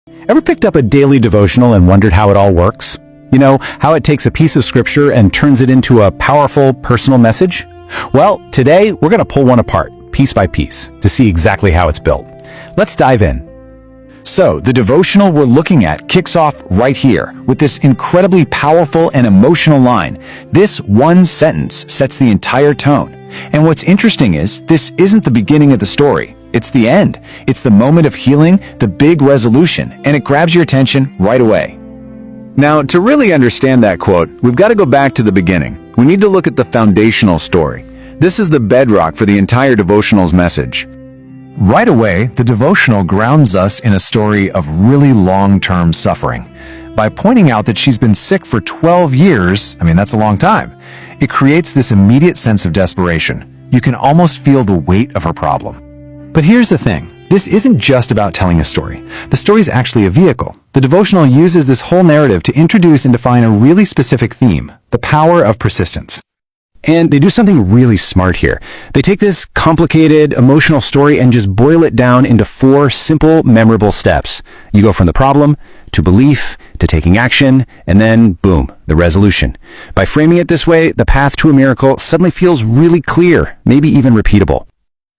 Ever picked up a daily devotional and wondered how it all works? You know, how it takes a piece of scripture and turns it into a powerful personal message? Well, today we're going to pull one apart, piece by piece, to see exactly how it's built. Let's dive in. So, the devotional we're looking at kicks off right here with this incredibly powerful and emotional line. This one sentence sets the entire tone. And what's interesting is, this isn't the beginning of the story. It's the end. It's the moment of healing, the big resolution, and it grabs your attention right away. Now, to really understand that quote, we've got to go back to the beginning. We need to look at the foundational story. This is the bedrock for the entire devotional's message. Right away, the devotional grounds us in a story of really long-term suffering. By pointing out that she's been sick for 12 years, that's a long time, it creates this immediate sense of desperation. You can almost feel the weight of her problem. But here's the thing. This isn't just about telling a story. The story is actually a vehicle. The devotional uses this whole narrative to introduce and define a really specific theme, the power of persistence. And they do something really smart here. They take this complicated, emotional story and just boil it down into 4 simple, memorable steps. You go from the problem, to belief, to taking action, and then, boom, the resolution. By framing it this way, the path to a miracle suddenly feels really clear, maybe even repeatable.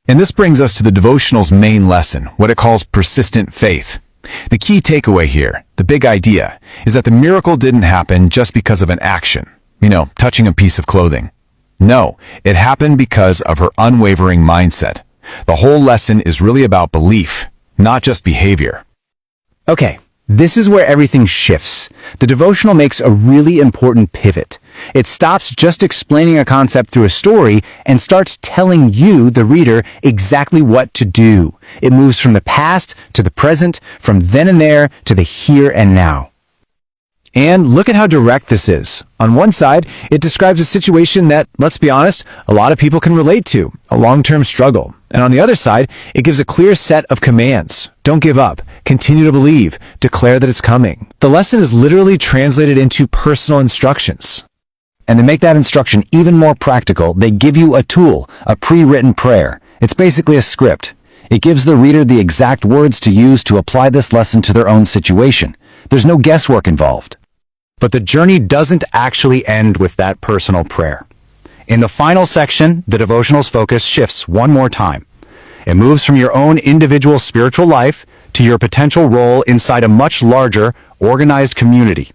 And this brings us to the devotional's main lesson, what it calls persistent faith. The key takeaway here, the big idea, is that the miracle didn't happen just because of an action. Touching a piece of clothing. No, it happened because of her unwavering mindset. The whole lesson is really about belief, not just behavior. Okay, this is where everything shifts. The devotional makes a really important pivot. It stops just explaining a concept through a story and starts telling you, the reader, exactly what to do. It moves from the past to the present, from then and there to the here and now. And look at how direct this is. On one side, it describes a situation that, let's be honest, a lot of people can relate to, a long-term struggle. And on the other side, it gives a clear set of commands. Don't give up. Continue to believe. Declare that it's coming. The lesson is literally translated into personal instructions. And to make that instruction even more practical, they give you a tool, a pre-written prayer. It's basically a script. It gives the reader the exact words to use to apply this lesson to their own situation. There's no guesswork involved. But the journey doesn't actually end with that personal prayer. In the final section, the devotional's focus shifts one more time. It moves from your own individual spiritual life to your potential role inside a much larger, organized community.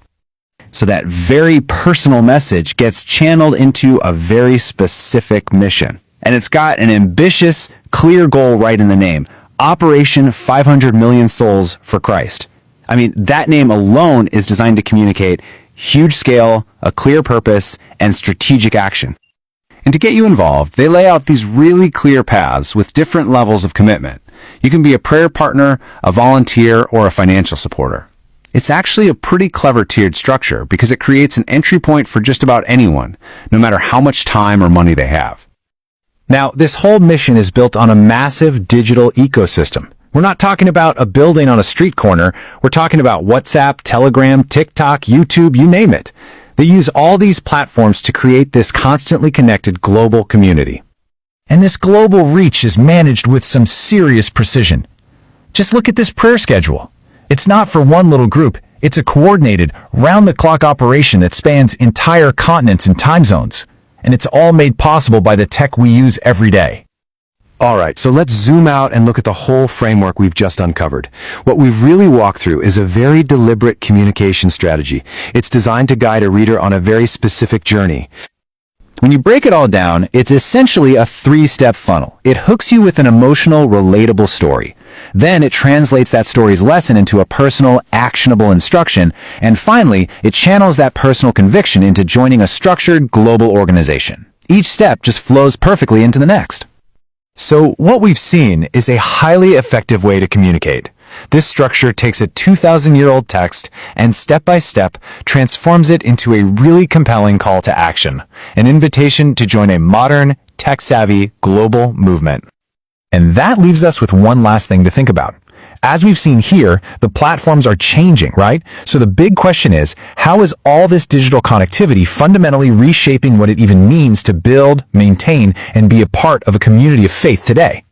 So that very personal message gets channeled into a very specific mission. And it's got an ambitious, clear goal right in the name. Operation 500 Million Souls for Christ. That name alone is designed to communicate huge scale, a clear purpose, and strategic action. And to get you involved, they lay out these really clear paths with different levels of commitment. You can be a prayer partner, a volunteer, or a financial supporter. It's actually a pretty clever tiered structure because it creates an entry point for just about anyone, no matter how much time or money they have. Now, this whole mission is built on a massive digital ecosystem. We're not talking about a building on a street corner. We're talking about WhatsApp, Telegram, TikTok, YouTube, you name it. They use all these platforms to create this constantly connected global community. And this global reach is managed with some serious precision. Just look at this prayer schedule. It's not for one little group. It's a coordinated, round-the-clock operation that spans entire continents and time zones. And it's all made possible by the tech we use every day. Alright, so let's zoom out and look at the whole framework we've just uncovered. What we've really walked through is a very deliberate communication strategy. It's designed to guide a reader on a very specific journey. When you break it all down, it's essentially a 3-step funnel. It hooks you with an emotional, relatable story. Then it translates that story's lesson into a personal, actionable instruction. And finally, it channels that personal conviction into joining a structured, global organization. Each step just flows perfectly into the next. So what we've seen is a highly effective way to communicate. This structure takes a 2,000-year-old text and step by step transforms it into a really compelling call to action, an invitation to join a modern, tech-savvy global movement. And that leaves us with one last thing to think about. As we've seen here, the platforms are changing, right? So the big question is, how is all this digital connectivity fundamentally reshaping what it even means to build, maintain, and be a part of a community of faith today?